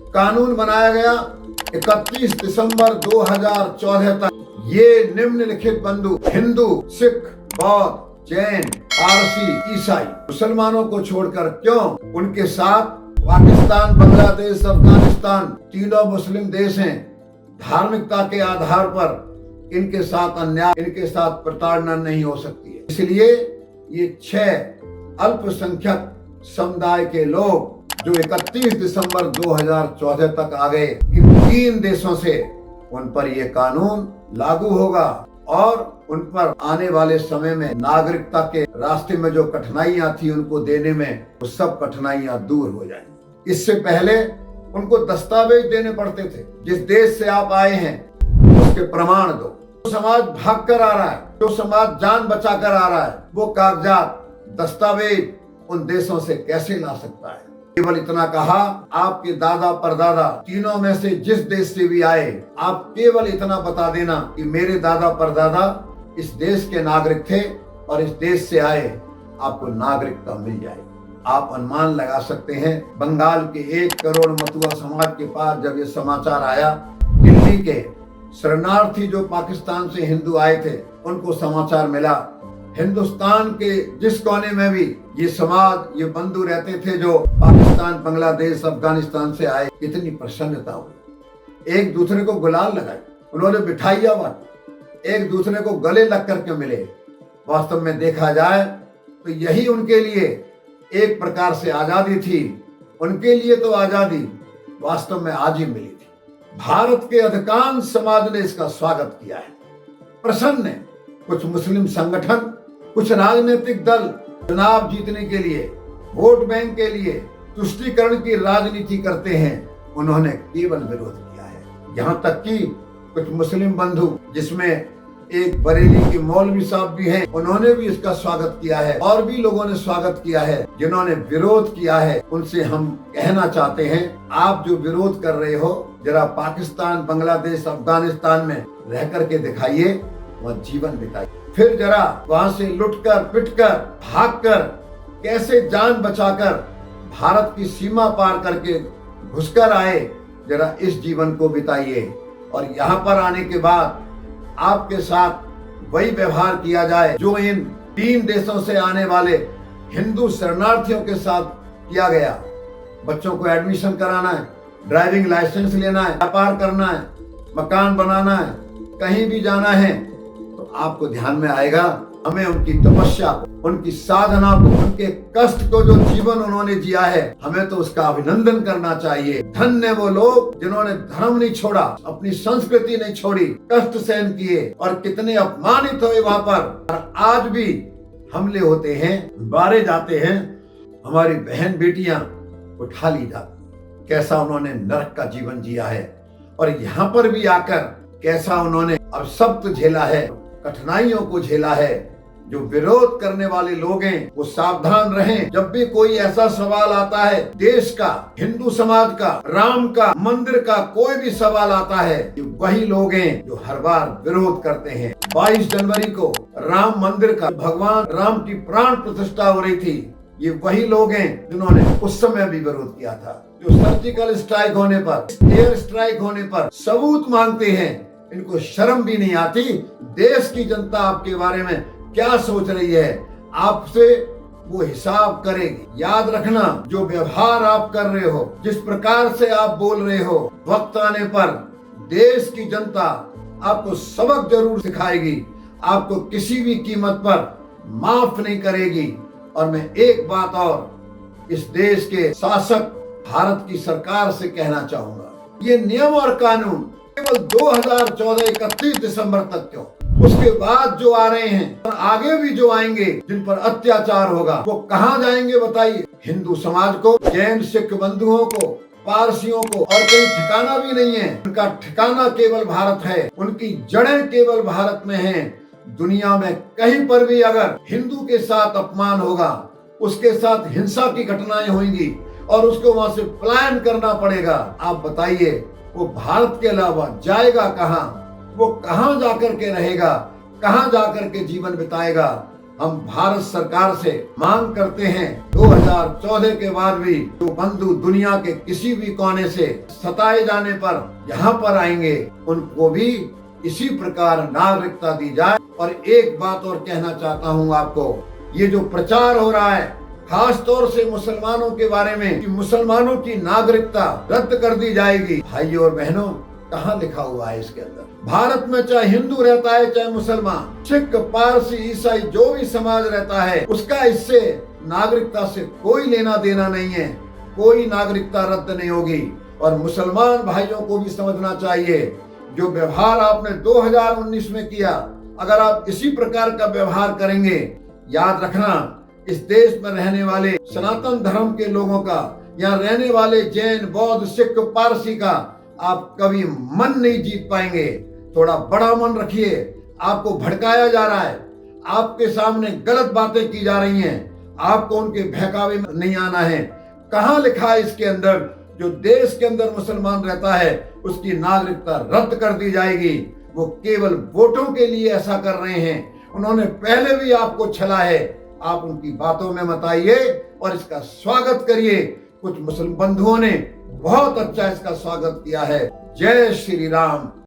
कानून बनाया गया 31 दिसंबर 2014 तक। ये निम्नलिखित बंधु हिंदू, सिख, बौद्ध, जैन, पारसी, ईसाई, मुसलमानों को छोड़कर क्यों उनके साथ पाकिस्तान, बांग्लादेश, अफगानिस्तान तीनों मुस्लिम देश हैं। धार्मिकता के आधार पर इनके साथ अन्याय, इनके साथ प्रताड़ना नहीं हो सकती है। इसलिए ये 6 अल्पसंख्यक समुदाय के लोग जो 31 दिसंबर 2014 तक आ गए, इन 3 देशों से उन पर यह कानून लागू होगा और उन पर आने वाले समय में नागरिकता के रास्ते में जो कठिनाइयां थी उनको देने में वो सब कठिनाइयां दूर हो जाएंगी। इससे पहले उनको दस्तावेज देने पड़ते थे, जिस देश से आप आए हैं उसके प्रमाण दो। जो समाज भाग कर आ रहा है, जो समाज जान बचा कर आ रहा है, वो कागजात, दस्तावेज उन देशों से कैसे ला सकता है। केवल इतना कहा, आपके दादा परदादा तीनों में से जिस देश से भी आए, आप केवल इतना बता देना कि मेरे दादा परदादा इस देश के नागरिक थे और इस देश से आए, आपको नागरिकता मिल जाएगी। आप अनुमान लगा सकते हैं, बंगाल के 1 करोड़ मतुआ समाज के पास जब ये समाचार आया, दिल्ली के शरणार्थी जो पाकिस्तान से हिंदू आए थे उनको समाचार मिला, हिंदुस्तान के जिस कोने में भी ये समाज, ये बंधु रहते थे जो पाकिस्तान, बांग्लादेश, अफगानिस्तान से आए, इतनी प्रसन्नता हुई। एक दूसरे को गुलाल लगाए, उन्होंने मिठाइयां बांटी, एक दूसरे को गले लग करके मिले। वास्तव में देखा जाए तो यही उनके लिए एक प्रकार से आजादी थी। उनके लिए तो आजादी वास्तव में आज ही मिली थी। भारत के अधिकांश समाज ने इसका स्वागत किया है, प्रसन्न है। कुछ मुस्लिम संगठन, कुछ राजनीतिक दल चुनाव जीतने के लिए, वोट बैंक के लिए तुष्टीकरण की राजनीति करते हैं, उन्होंने केवल विरोध किया है। यहाँ तक कि कुछ मुस्लिम बंधु, जिसमें एक बरेली के मौलवी साहब भी हैं, उन्होंने भी इसका स्वागत किया है और भी लोगों ने स्वागत किया है। जिन्होंने विरोध किया है उनसे हम कहना चाहते हैं, आप जो विरोध कर रहे हो, जरा पाकिस्तान, बांग्लादेश, अफगानिस्तान में रह करके दिखाइए, वह जीवन बिताइए। फिर जरा वहां से लुटकर, पिटकर, भागकर, कैसे जान बचाकर भारत की सीमा पार करके घुसकर आए, जरा इस जीवन को बिताइए। और यहाँ पर आने के बाद आपके साथ वही व्यवहार किया जाए जो इन 3 देशों से आने वाले हिंदू शरणार्थियों के साथ किया गया। बच्चों को एडमिशन कराना है, ड्राइविंग लाइसेंस लेना है, व्यापार करना है, मकान बनाना है, कहीं भी जाना है, तो आपको ध्यान में आएगा हमें उनकी तपस्या को, उनकी साधना को, उनके कष्ट को, जो जीवन उन्होंने जिया है, हमें तो उसका अभिनंदन करना चाहिए। धन्य वो लोग जिन्होंने धर्म नहीं छोड़ा, अपनी संस्कृति नहीं छोड़ी, कष्ट सहन किए और कितने अपमानित हुए वहां पर। और आज भी हमले होते हैं, मारे जाते हैं, हमारी बहन बेटियां उठा ली जाती। कैसा उन्होंने नरक का जीवन जिया है और यहाँ पर भी आकर कैसा उन्होंने अब सख्त झेला है, कठिनाइयों को झेला है। जो विरोध करने वाले लोग हैं वो सावधान रहें। जब भी कोई ऐसा सवाल आता है, देश का, हिंदू समाज का, राम का, मंदिर का, कोई भी सवाल आता है, ये वही लोग हैं जो हर बार विरोध करते हैं। 22 जनवरी को राम मंदिर का, भगवान राम की प्राण प्रतिष्ठा हो रही थी, ये वही लोग हैं जिन्होंने उस समय भी विरोध किया था। जो सर्जिकल स्ट्राइक होने पर, एयर स्ट्राइक होने पर सबूत मांगते हैं, इनको शर्म भी नहीं आती। देश की जनता आपके बारे में क्या सोच रही है, आपसे वो हिसाब करेगी। याद रखना, जो व्यवहार आप कर रहे हो, जिस प्रकार से आप बोल रहे हो, वक्त आने पर देश की जनता आपको सबक जरूर सिखाएगी, आपको किसी भी कीमत पर माफ नहीं करेगी। और मैं एक बात और इस देश के शासक भारत की सरकार से कहना चाहूंगा, ये नियम और कानून केवल 2014 31 दिसंबर तक क्यों, उसके बाद जो आ रहे हैं और आगे भी जो आएंगे, जिन पर अत्याचार होगा, वो कहाँ जाएंगे बताइए। हिंदू समाज को, जैन सिख बंधुओं को, पारसियों को और कहीं ठिकाना भी नहीं है। उनका ठिकाना केवल भारत है, उनकी जड़ें केवल भारत में हैं। दुनिया में कहीं पर भी अगर हिंदू के साथ अपमान होगा, उसके साथ हिंसा की घटनाएं होंगी और उसको वहां से पलायन करना पड़ेगा, आप बताइए वो भारत के अलावा जाएगा कहाँ? वो कहाँ जाकर के रहेगा, कहाँ जाकर के जीवन बिताएगा? हम भारत सरकार से मांग करते हैं 2014 के बाद भी जो बंधु दुनिया के किसी भी कोने से सताए जाने पर यहाँ पर आएंगे उनको भी इसी प्रकार नागरिकता दी जाए। और एक बात और कहना चाहता हूँ आपको, ये जो प्रचार हो रहा है खास तौर से मुसलमानों के बारे में कि मुसलमानों की नागरिकता रद्द कर दी जाएगी, भाइयों और बहनों कहाँ लिखा हुआ है इसके अंदर? भारत में चाहे हिंदू रहता है चाहे मुसलमान, सिख, पारसी, ईसाई जो भी समाज रहता है उसका इससे नागरिकता से कोई लेना देना नहीं है, कोई नागरिकता रद्द नहीं होगी। और मुसलमान भाइयों को भी समझना चाहिए जो व्यवहार आपने 2019 में किया, अगर आप इसी प्रकार का व्यवहार करेंगे, याद रखना इस देश में रहने वाले सनातन धर्म के लोगों का, यहाँ रहने वाले जैन, बौद्ध, सिख, पारसी का आप कभी मन नहीं जीत पाएंगे। थोड़ा बड़ा मन रखिए, आपको भड़काया जा रहा है, आपके सामने गलत बातें की जा रही हैं, आपको उनके बहकावे में नहीं आना है। कहाँ लिखा है इसके अंदर जो देश के अंदर मुसलमान रहता है उसकी नागरिकता रद्द कर दी जाएगी? वो केवल वोटों के लिए ऐसा कर रहे हैं, उन्होंने पहले भी आपको छला है। आप उनकी बातों में मत आइए और इसका स्वागत करिए। कुछ मुस्लिम बंधुओं ने बहुत अच्छा इसका स्वागत किया है। जय श्री राम।